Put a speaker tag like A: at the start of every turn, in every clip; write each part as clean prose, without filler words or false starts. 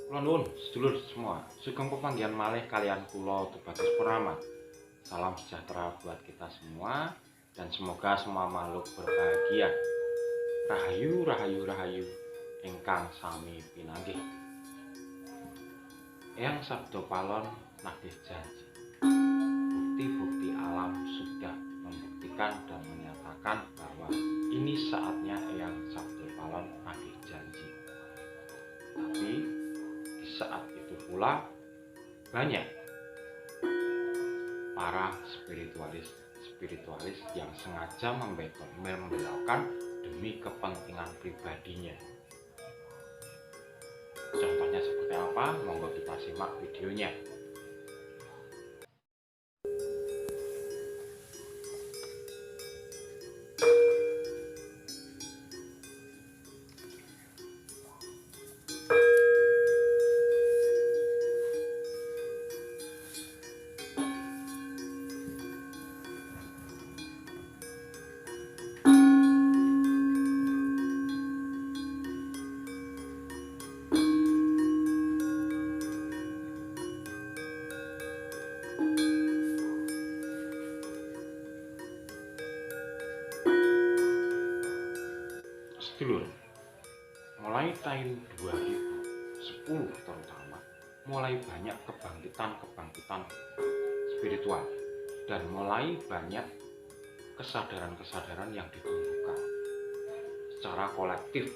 A: Kula nuwun sedulur semua, sugeng pepanggihan malih kalian kula Tubagus Purnama. Salam sejahtera buat kita semua dan semoga semua makhluk berbahagia. Rahayu, rahayu, rahayu ingkang sami pinanggih. Eyang Sabdo Palon nagih janji. Bukti-bukti alam sudah membuktikan dan menyatakan bahwa ini saatnya Eyang Sabdo Palon nagih janji. Tapi di saat itu pula banyak para spiritualis yang sengaja membelokkan demi kepentingan pribadinya. Contohnya seperti apa? Monggo kita simak videonya. Sedulur, mulai tahun 2010 terutama, mulai banyak kebangkitan spiritual dan mulai banyak kesadaran yang ditumbuhkan secara kolektif.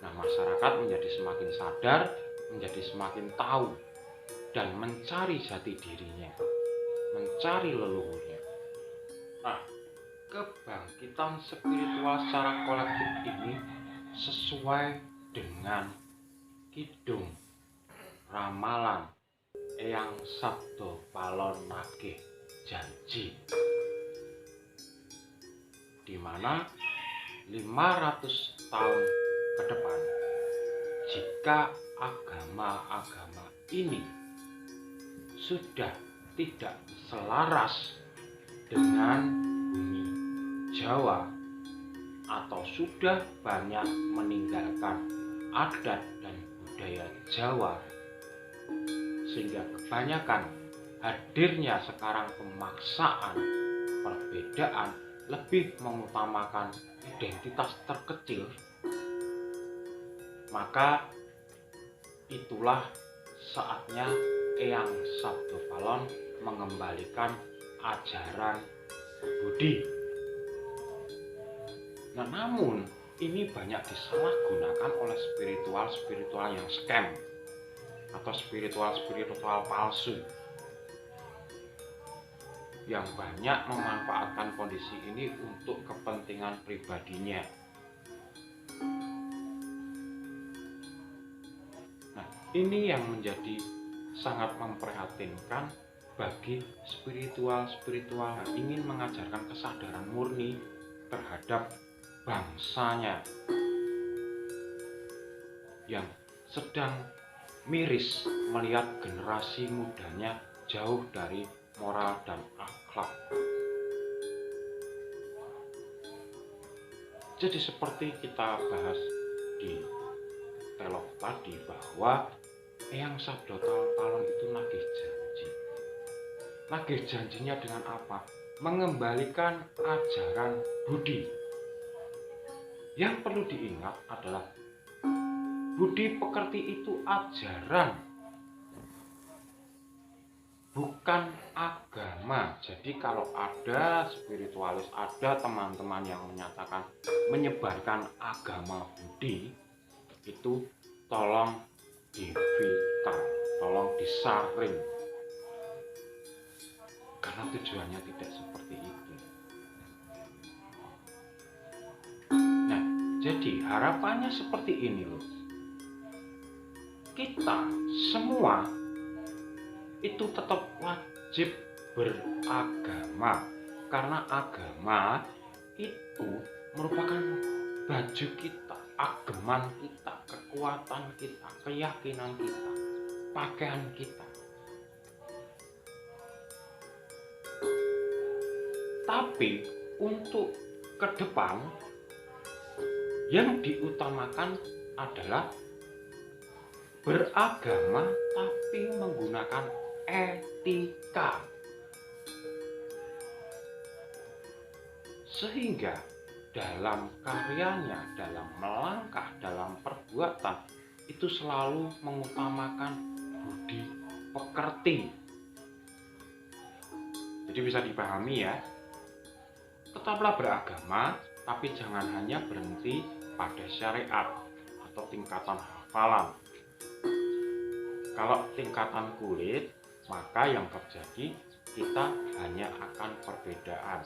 A: Nah, masyarakat menjadi semakin sadar, menjadi semakin tahu dan mencari jati dirinya, mencari leluhurnya. Nah, kebangkitan spiritual secara kolektif ini sesuai dengan kidung ramalan Eyang Sabdo Palon nagih janji, di mana 500 tahun ke depan, jika agama-agama ini sudah tidak selaras dengan bumi Jawa atau sudah banyak meninggalkan adat dan budaya Jawa, sehingga kebanyakan hadirnya sekarang pemaksaan, perbedaan, lebih mengutamakan identitas terkecil, maka itulah saatnya Eyang Sabdo Palon mengembalikan ajaran Budi. Nah, namun ini banyak disalahgunakan oleh spiritual yang scam atau spiritual palsu yang banyak memanfaatkan kondisi ini untuk kepentingan pribadinya. Nah, ini yang menjadi sangat memprihatinkan bagi spiritual yang ingin mengajarkan kesadaran murni terhadap bangsanya yang sedang miris melihat generasi mudanya jauh dari moral dan akhlak. Jadi seperti kita bahas di telok tadi, bahwa Eyang Sabdo Palon itu nagih janji. Nagih janjinya dengan apa? Mengembalikan ajaran Budi. Yang perlu diingat adalah Budi Pekerti itu ajaran, bukan agama. Jadi kalau ada spiritualis, ada teman-teman yang menyatakan menyebarkan agama Budi, itu tolong difilter, tolong disaring, karena tujuannya tidak seperti itu. Nah, jadi harapannya seperti ini loh. Kita semua itu tetap wajib beragama, karena agama itu merupakan baju kita, ageman kita, kekuatan kita, keyakinan kita, pakaian kita. Tapi untuk ke depan yang diutamakan adalah beragama tapi menggunakan etika. Sehingga dalam karyanya, dalam melangkah, dalam perbuatan itu selalu mengutamakan budi pekerti. Jadi bisa dipahami ya, tetaplah beragama tapi jangan hanya berhenti pada syariat atau tingkatan hafalan. Kalau tingkatan kulit, maka yang terjadi kita hanya akan perbedaan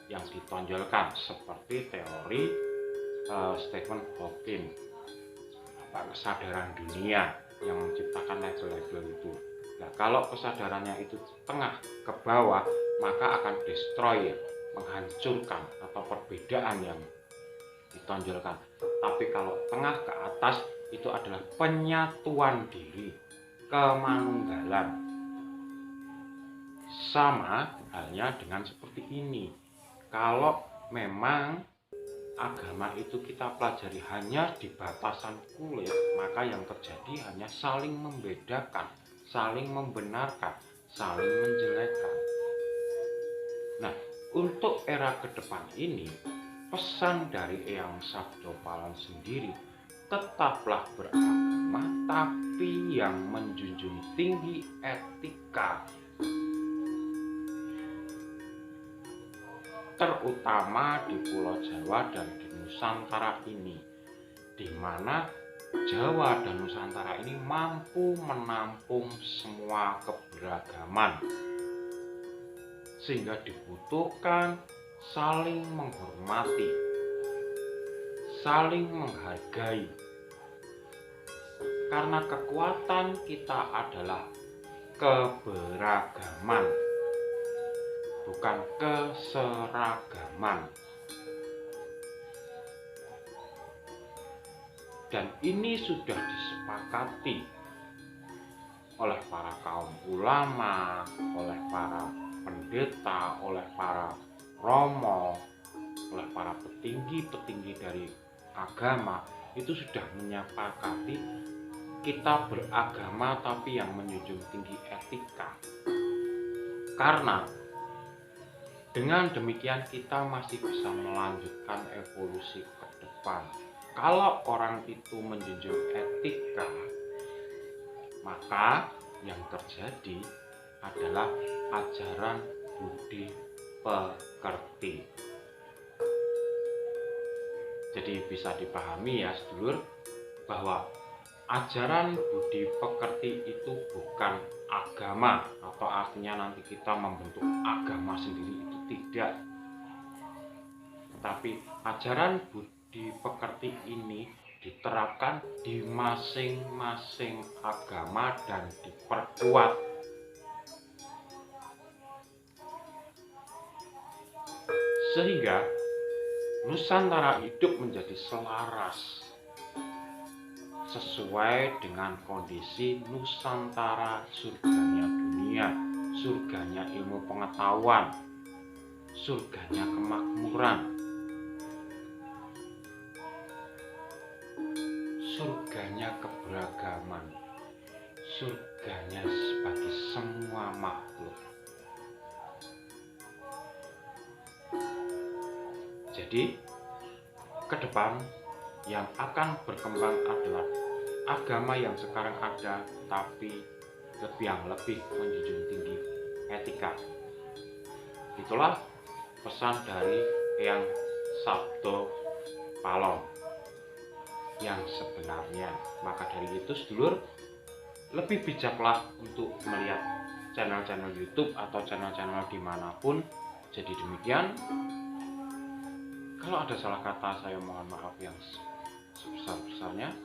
A: yang ditonjolkan seperti teori Stephen Hawking, kesadaran dunia yang menciptakan label-label itu. Nah, kalau kesadarannya itu tengah ke bawah, maka akan destroy, menghancurkan atau perbedaan yang ditonjolkan. Tapi kalau tengah ke atas itu adalah penyatuan diri, kemanunggalan. Sama halnya dengan seperti ini. Kalau memang agama itu kita pelajari hanya di batasan kulit, maka yang terjadi hanya saling membedakan, saling membenarkan, saling menjelekkan. Nah, untuk era ke depan ini, pesan dari Eyang Sabdo Palon sendiri, tetaplah beragama tapi yang menjunjung tinggi etika, terutama di Pulau Jawa dan di Nusantara ini, di mana Jawa dan Nusantara ini mampu menampung semua keberagaman, sehingga dibutuhkan saling menghormati, saling menghargai, karena kekuatan kita adalah keberagaman, bukan keseragaman. Dan ini sudah disepakati oleh para kaum ulama, oleh para pendeta, oleh para romo, oleh para petinggi-petinggi dari agama. Itu sudah menyepakati kita beragama tapi yang menjunjung tinggi etika. Karena dengan demikian kita masih bisa melanjutkan evolusi ke depan. Kalau orang itu menjunjung etika, maka yang terjadi adalah ajaran budi pekerti. Jadi bisa dipahami ya sedulur, bahwa ajaran budi pekerti itu bukan agama, atau artinya nanti kita membentuk agama sendiri, itu tidak. Tetapi ajaran budi pekerti ini diterapkan di masing-masing agama dan diperkuat. Sehingga Nusantara hidup menjadi selaras sesuai dengan kondisi Nusantara, surganya dunia, surganya ilmu pengetahuan, surganya kemakmuran, surganya keberagaman, surganya bagi semua makhluk. Jadi ke depan yang akan berkembang adalah agama yang sekarang ada tapi yang lebih menjunjung tinggi etika. Itulah pesan dari Eyang Sabdo Palon yang sebenarnya. Maka dari itu sedulur, lebih bijaklah untuk melihat channel-channel YouTube atau channel-channel dimanapun. Jadi demikian. Kalau ada salah kata, saya mohon maaf yang sebesar-besarnya,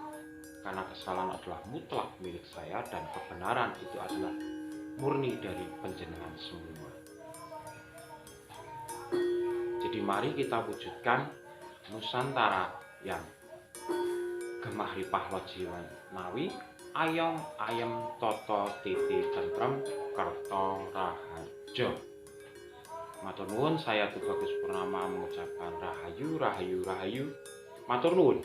A: karena kesalahan adalah mutlak milik saya dan kebenaran itu adalah murni dari panjenengan semua. Jadi mari kita wujudkan Nusantara yang gemah ripah loji nawi, ayom ayem toto titi tentrem kerto raharjo. Matur nuwun, saya Tubagus Purnama mengucapkan rahayu, rahayu, rahayu. Matur nuwun.